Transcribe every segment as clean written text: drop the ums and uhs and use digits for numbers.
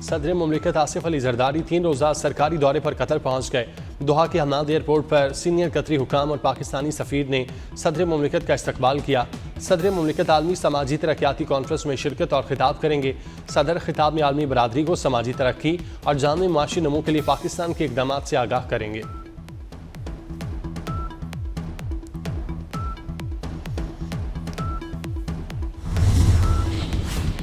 सदर मुमलिकत आसिफ अली जरदारी 3 रोज़ा सरकारी दौरे पर कतर पहुँच गए। दोहा के हमाद एयरपोर्ट पर सीनियर कतरी हुकाम और पाकिस्तानी सफ़ीर ने सदर मुमलिकत का इस्तकबाल किया। सदर मुमलिकत आलमी समाजी तरक्याती कॉन्फ्रेंस में शिरकत और खिताब करेंगे। सदर खिताब में आलमी बरादरी को समाजी तरक्की और जामी माशी नमू के लिए पाकिस्तान के इक़दाम से आगाह करेंगे।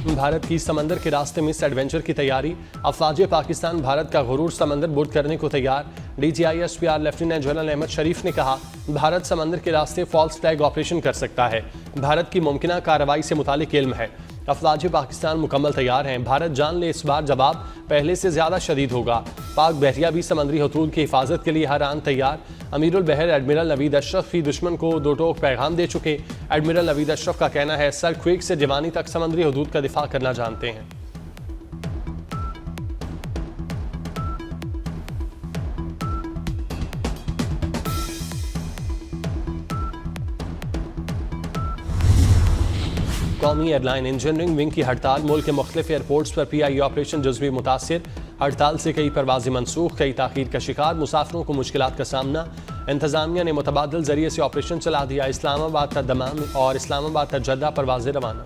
भारत की समंदर के रास्ते में इस एडवेंचर की तैयारी। अफवाज पाकिस्तान भारत का गुरूर समंदर बुर्द करने को तैयार। DGISPR लेफ्टिनेंट जनरल अहमद शरीफ ने कहा, भारत समंदर के रास्ते फॉल्स फ्लैग ऑपरेशन कर सकता है। भारत की मुमकिना कार्रवाई से मुतालिक इल्म है। अफवाज पाकिस्तान मुकम्मल तैयार हैं। भारत जान ले, इस बार जवाब पहले से ज़्यादा शदीद होगा। पाक बहरिया भी समंदरी हदूद की हिफाजत के लिए हर आन तैयार। अमीरुल बहर एडमिरल नवीद अशरफ भी दुश्मन को दो टोक पैगाम दे चुके। एडमिरल नवीद अशरफ का कहना है, सर क्विक से जवानी तक समुद्री हदूद का दिफा करना जानते हैं। कौमी एयरलाइन इंजीनियरिंग विंग की हड़ताल। मुल्क के मुख्तलिफ एयरपोर्ट्स पर PIE ऑपरेशन जज्बी मुतासिर। हड़ताल से कई परवाजें मनसूख, कई ताखीर का शिकार, मुसाफिरों को मुश्किलात का सामना। इंतजामिया ने मुतबादल जरिए से ऑपरेशन चला दिया। इस्लामाबाद तक दमाम और इस्लामाबाद तक जद्दा परवाजें रवाना।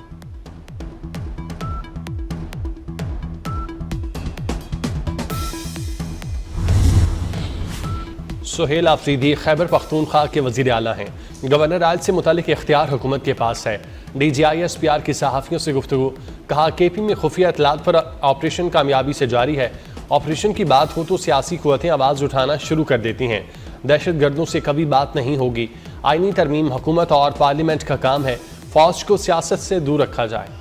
सुहेल आफरीदी खैबर पख्तूनख्वा के वजीर आला हैं। गवर्नर आज से मुतालिक इख्तियार हुकूमत के पास है। DGISPR की सहाफ़ियों से गुफ्तगू। कहा, KP में खुफिया इतलात पर ऑपरेशन कामयाबी से जारी है। ऑपरेशन की बात हो तो सियासी कुव्वतें आवाज़ उठाना शुरू कर देती हैं। दहशत गर्दों से कभी बात नहीं होगी। आईनी तरमीम हुकूमत और पार्लियामेंट का काम है। फौज को सियासत से दूर रखा जाए।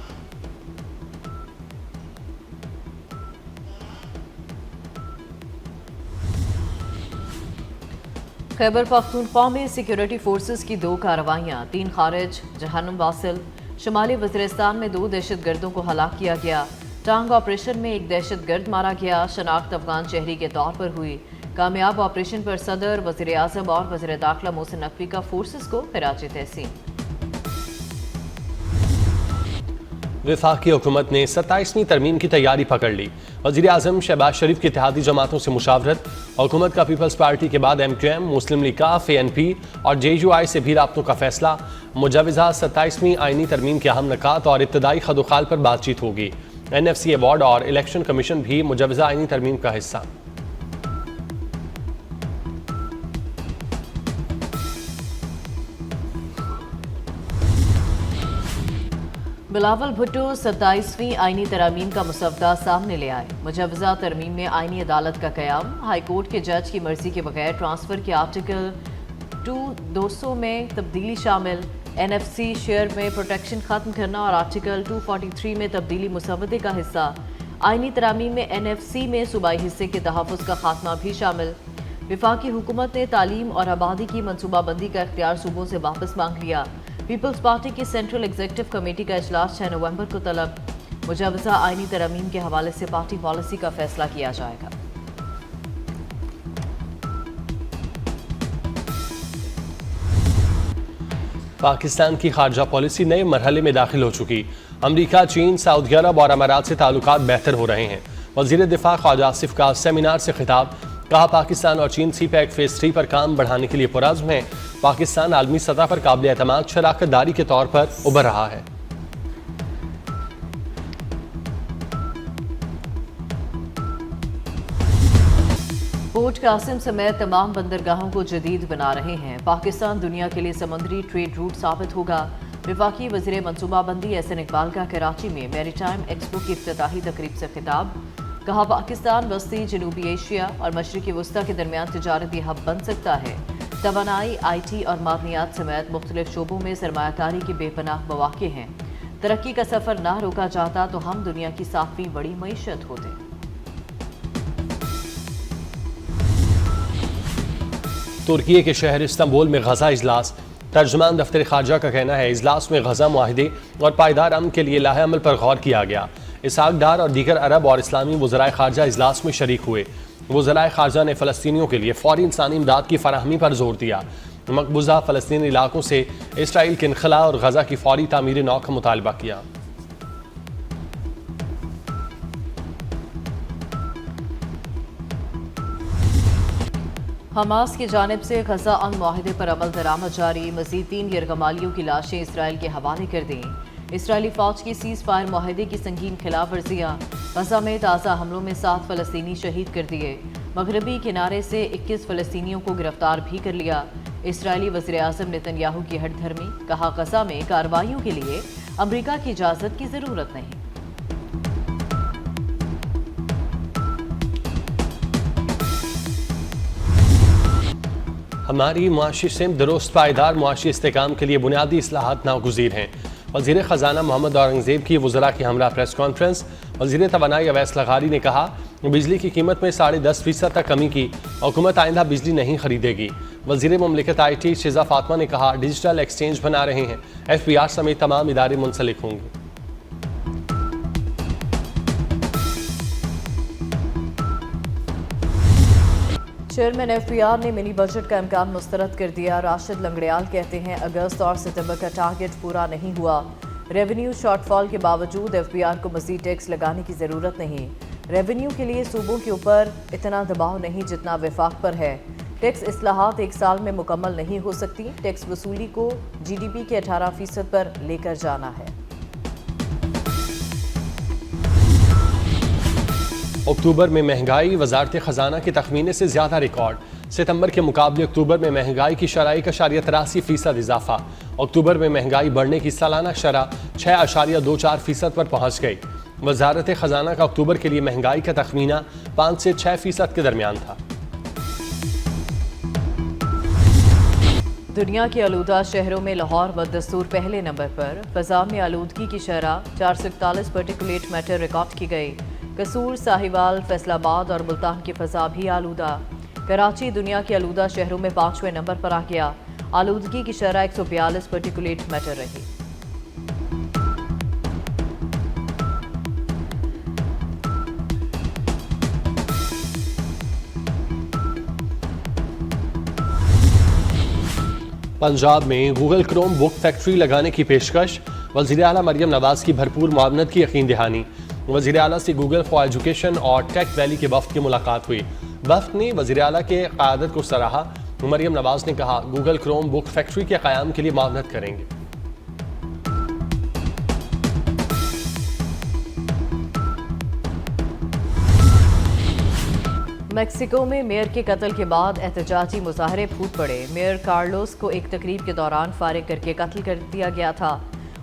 खैबर पख्तूनख्वा में सिक्योरिटी फोर्सेस की 2 कार्रवाइयाँ, 3 खारिज, जहन्नुम वासिल। शुमाली वज़ीरिस्तान में 2 दहशत गर्दों को हलाक किया गया। टांग ऑपरेशन में 1 दहशत गर्द मारा गया। शनाख्त अफगान शहरी के तौर पर हुई। कामयाब ऑपरेशन पर सदर, वज़ीर आज़म और वज़ीर दाखिला मोहसिन नकवी का फोर्सेस को खिराज तहसीन। वफाकी हुकूमत ने 27वीं तरमीम की तैयारी पकड़ ली। वज़ीर आज़म शहबाज शरीफ की इत्तेहादी जमातों से मुशावरत। हुकूमत का पीपल्स पार्टी के बाद MQM, मुस्लिम लीग काफ, ANP और JUI से भी राब्तों का फैसला। मुजवज़ा 27वीं आईनी तरमीम के अहम नकात और इब्तदाई खदोखाल पर बातचीत होगी। NFC अवार्ड और इलेक्शन कमीशन भी मुजवज़ा आईनी तरमीम का हिस्सा। बिलावल भुट्टो 27वीं आईनी तरमीम का मुसवदा सामने ले आए। मुजवज़ा तरमीम में आईनी अदालत का क़याम, हाईकोर्ट के जज की मर्जी के बगैर ट्रांसफ़र के आर्टिकल 200 में तब्दीली शामिल, NFC शेयर में प्रोटेक्शन ख़त्म करना और आर्टिकल 243 में तब्दीली मुसवदे का हिस्सा। आईनी तरमीम में NFC में सूबाई हिस्से के तहफ़्फ़ुज़ का खात्मा भी शामिल। वफाकी हुकूमत ने तालीम और आबादी की मनसूबाबंदी का इख्तियार सूबों से वापस मांग लिया। पीपल्स पार्टी की सेंट्रल एग्जीक्यूटिव कमेटी का इजलास 6 नवंबर को तलब। मुजवज़ा आईनी तरमीम के हवाले से पार्टी पॉलिसी का फैसला किया जाएगा। पाकिस्तान की खारजा पॉलिसी नए मरहले में दाखिल हो चुकी। अमरीका, चीन, सऊदी अरब और अमारात से ताल्लुकात बेहतर हो रहे हैं। वज़ीर दिफा ख्वाजा आसिफ का सेमिनार से खिताब। कहा, पाकिस्तान और चीन CPEC फेज़ 3 पर काम बढ़ाने के लिए पुरज़्म है। पाकिस्तान आलमी सतह पर काबिल एतमाद शराकत दारी के तौर पर उभर रहा है। पोर्ट कासिम समेत तमाम बंदरगाहों को जदीद बना रहे हैं। पाकिस्तान दुनिया के लिए समुद्री ट्रेड रूट साबित होगा। वफाकी वज़ीर मनसूबाबंदी SN इकबाल का कराची में मैरीटाइम एक्सपो की इफ्तिताही तकरीब से खिताब। कहा, पाकिस्तान वस्ती जनूबी एशिया और मशरिकी वस्ता के दरमियान तिजारती हब बन सकता है। तवानाई, IT और मादनियात समेत मुख्तलिफ शोबों में सरमायाकारी के बेपनाह मौक़े हैं। तरक्की का सफ़र ना रोका जाता तो हम दुनिया की 7वीं बड़ी मईशत होते। तुर्की के शहर इस्तांबुल में गजा इजलास। तर्जुमान दफ्तर खारजा का कहना है, इजलास में गजा मुआहिदे और पायदार अमन के लिए लाहे अमल पर गौर किया गया। इसहाक डार और दीगर अरब और इस्लामी वज़राए खारजा इजलास में शरीक हुए। वज़राए खारजा ने फ़लस्तीनियों के लिए फ़ौरी इंसानी इमदाद की फराहमी पर जोर दिया। मकबूजा फ़लस्तीनी इलाकों से इसराइल के इनखला और गजा की फ़ौरी तामीर नौ का मुतालबा किया। हमास की जानिब से गजा अमन मुआहदे पर अमल दरामद जारी। मजीद 3 यरगमालियों की लाशें इसराइल के हवाले कर दी। इसराइली फौज की सीज फायर मुआहदे की संगीन खिलाफ वर्जियाँ। गजा में ताज़ा हमलों में 7 फ़लस्तीनी शहीद कर दिए। मगरबी किनारे से 21 फ़लस्तीनियों को गिरफ्तार भी कर लिया। इसराइली वज़ीर आज़म नेतन्याहू की हटधर्मी, कहा गजा में कार्रवाइयों के लिए अमरीका की इजाज़त की ज़रूरत नहीं। हमारी मुआशी सिमत दुरुस्त पायदार मुआशी इस्तेकाम के लिए बुनियादी इस्लाहात नागुज़ीर हैं। वज़ीर ख़जाना मोहम्मद औरंगज़ेब की वज़रा की हमरा प्रेस कॉन्फ्रेंस। वज़ीर तवानाई अवैस लगारी ने कहा, बिजली की कीमत में 10.5% तक कमी की, हुकूमत आइंदा बिजली नहीं खरीदेगी। वज़ीर मुमलिकत IT शिज़ा फातमा ने कहा, डिजिटल एक्सचेंज बना रहे हैं, FBR समेत तमाम इदारे मुंसलिक होंगे। चेयरमैन FBR ने मिनी बजट का इम्कान मुस्तरद कर दिया। राशिद लंगड़ियाल कहते हैं, अगस्त और सितंबर का टारगेट पूरा नहीं हुआ। रेवेन्यू शॉर्टफॉल के बावजूद FBR को मज़ीद टैक्स लगाने की ज़रूरत नहीं। रेवेन्यू के लिए सूबों के ऊपर इतना दबाव नहीं जितना वफाक पर है। टैक्स इस्लाहात 1 साल में मुकम्मल नहीं हो सकती। टैक्स वसूली को GDP के 18% पर लेकर जाना है। अक्टूबर में महंगाई, वजारत ख़जाना के तखमीने से ज़्यादा रिकॉर्ड। सितंबर के मुकाबले अक्टूबर में महंगाई की शरह 1.83% इजाफा। अक्टूबर में महंगाई बढ़ने की सालाना शरह 6.24% पर पहुँच गई। वजारत ख़जाना का अक्टूबर के लिए महंगाई का तखमीना 5 से 6% के दरमियान था। दुनिया के आलूदा शहरों में लाहौर बदस्तूर पहले नंबर पर। फ़ज़ा में आलूदगी की शरह 441 पार्टिकुलेट मैटर रिकॉर्ड की गई। कसूर, साहिवाल, फैसलाबाद और मुल्तान की फ़ज़ा भी आलूदा। कराची दुनिया के आलूदा शहरों में 5वें नंबर पर आ गया। आलूदगी की शरह 142 पार्टिकुलेट मैटर रही। पंजाब में गूगल क्रोम बुक फैक्ट्री लगाने की पेशकश। वज़ीर आला मरियम नवाज की भरपूर मुआवनत की यकीन दहानी। वज़ीर आला से गूगल फॉर एजुकेशन और टेक वैली के वफ़द की मुलाकात हुई। वफ़द ने वज़ीर आला के क़यादत को सराहा। मरियम नवाज ने कहा, गूगल क्रोम बुक फैक्ट्री के क़याम के लिए मुआवनत करेंगे। मेक्सिको में मेयर के कत्ल के बाद एहतजाजी मुजाहरे फूट पड़े। मेयर कार्लोस को एक तकरीब के दौरान फारिग करके कत्ल कर दिया गया था।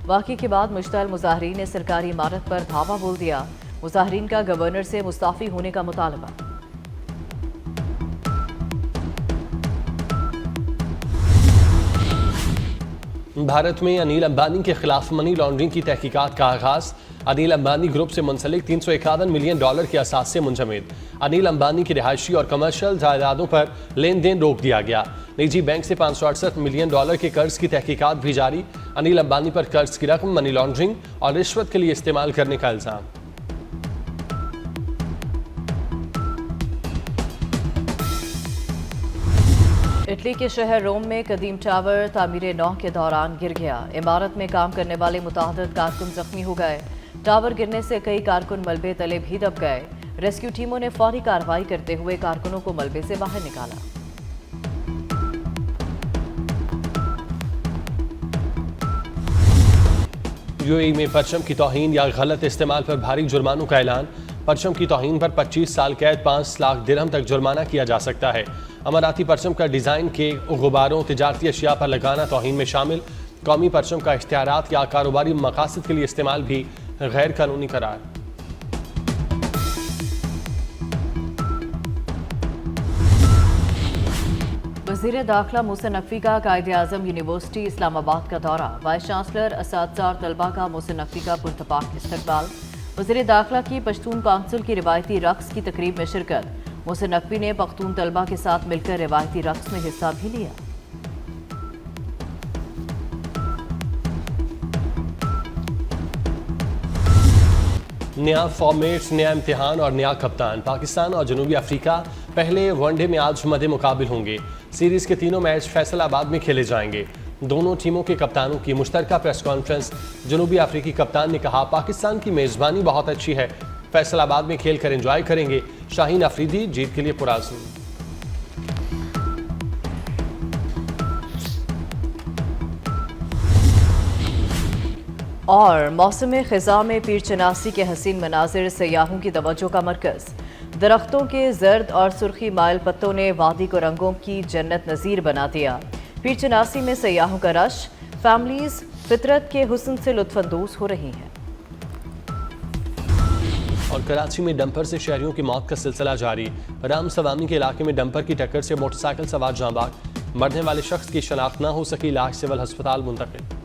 वाक़े के बाद मुश्तअल मुजाहरीन ने सरकारी इमारत पर धावा बोल दिया। मुजाहरीन का गवर्नर से मुस्ताफ़ी होने का मुतालबा। भारत में अनिल अंबानी के खिलाफ मनी लॉन्ड्रिंग की तहकीकात का आगाज। अनिल अंबानी ग्रुप से मुंसलिक $351 मिलियन के असास से मुंजमद। अनिल अंबानी की रिहायशी और कमर्शियल जायदादों पर लेन देन रोक दिया गया। निजी बैंक से $568 मिलियन के कर्ज की तहकीकात भी जारी। अनिल अंबानी पर कर्ज की रकम मनी लॉन्ड्रिंग और रिश्वत के लिए इस्तेमाल करने का इल्जाम। इटली के शहर रोम में कदीम टावर तामीर नौ के दौरान गिर गया। इमारत में काम करने वाले मुतअद्दिद कारकुन जख्मी हो गए। टावर गिरने से कई कारकुन मलबे तले भी दब गए। रेस्क्यू टीमों ने फौरी कार्रवाई करते हुए कारकुनों को मलबे से बाहर निकाला। यूएई में परचम की तौहीन या गलत इस्तेमाल पर भारी जुर्मानों का ऐलान। परचम की तौहीन पर 25 साल कैद, 5 लाख दिरहम तक जुर्माना किया जा सकता है। अमाराती परचम का डिज़ाइन के गुब्बारों, तिजारती अशिया पर लगाना तौहीन में शामिल। कौमी परचम का इख्तियारात या कारोबारी मकासद के लिए इस्तेमाल भी गैर कानूनी करार। वज़ीर दाखिला मोहसिन नकवी का कायद-ए-आज़म यूनिवर्सिटी इस्लामाबाद का दौरा। वाइस चांसलर, असातिज़ा और तलबा का मोहसिन नकवी का पुरतपाक इस्तकबाल। वज़ीर दाखिला की पश्तून काउंसिल की रिवायती रक्स की तकरीब में शिरकत। मोहसिन नकवी ने पख्तून तलबा के साथ मिलकर रिवायती रक्स में हिस्सा भी लिया। नया फॉर्मेट, नया इम्तिहान और नया कप्तान। पाकिस्तान और जनूबी अफ्रीका पहले वनडे में आज मद्दे मुकाबिल होंगे। सीरीज के तीनों मैच फैसलाबाद में खेले जाएंगे। दोनों टीमों के कप्तानों की मुश्तरका प्रेस कॉन्फ्रेंस। जनूबी अफ्रीकी कप्तान ने कहा, पाकिस्तान की मेज़बानी बहुत अच्छी है, फैसलाबाद में खेल कर एंजॉय करेंगे। शाहीन अफरीदी जीत के लिए पुराज़्म। और मौसम ख़ज़ा में पीर चनासी के हसीन मनाजिर सयाहों की तवज्जो का मरकज़। दरख्तों के जर्द और सुर्खी माइल पत्तों ने वादी को रंगों की जन्नत नज़ीर बना दिया। पीर चनासी में सयाहों का रश, फैमिलीज फितरत के हुस्न से लुत्फानंदोज हो रही हैं। और कराची में डंपर से शहरियों की मौत का सिलसिला जारी। राम सवामी के इलाके में डंपर की टक्कर से मोटरसाइकिल सवार जांबाग, मरने वाले शख्स की शनाख्त न हो सकी, लाश सिविल अस्पताल मुंतकिल।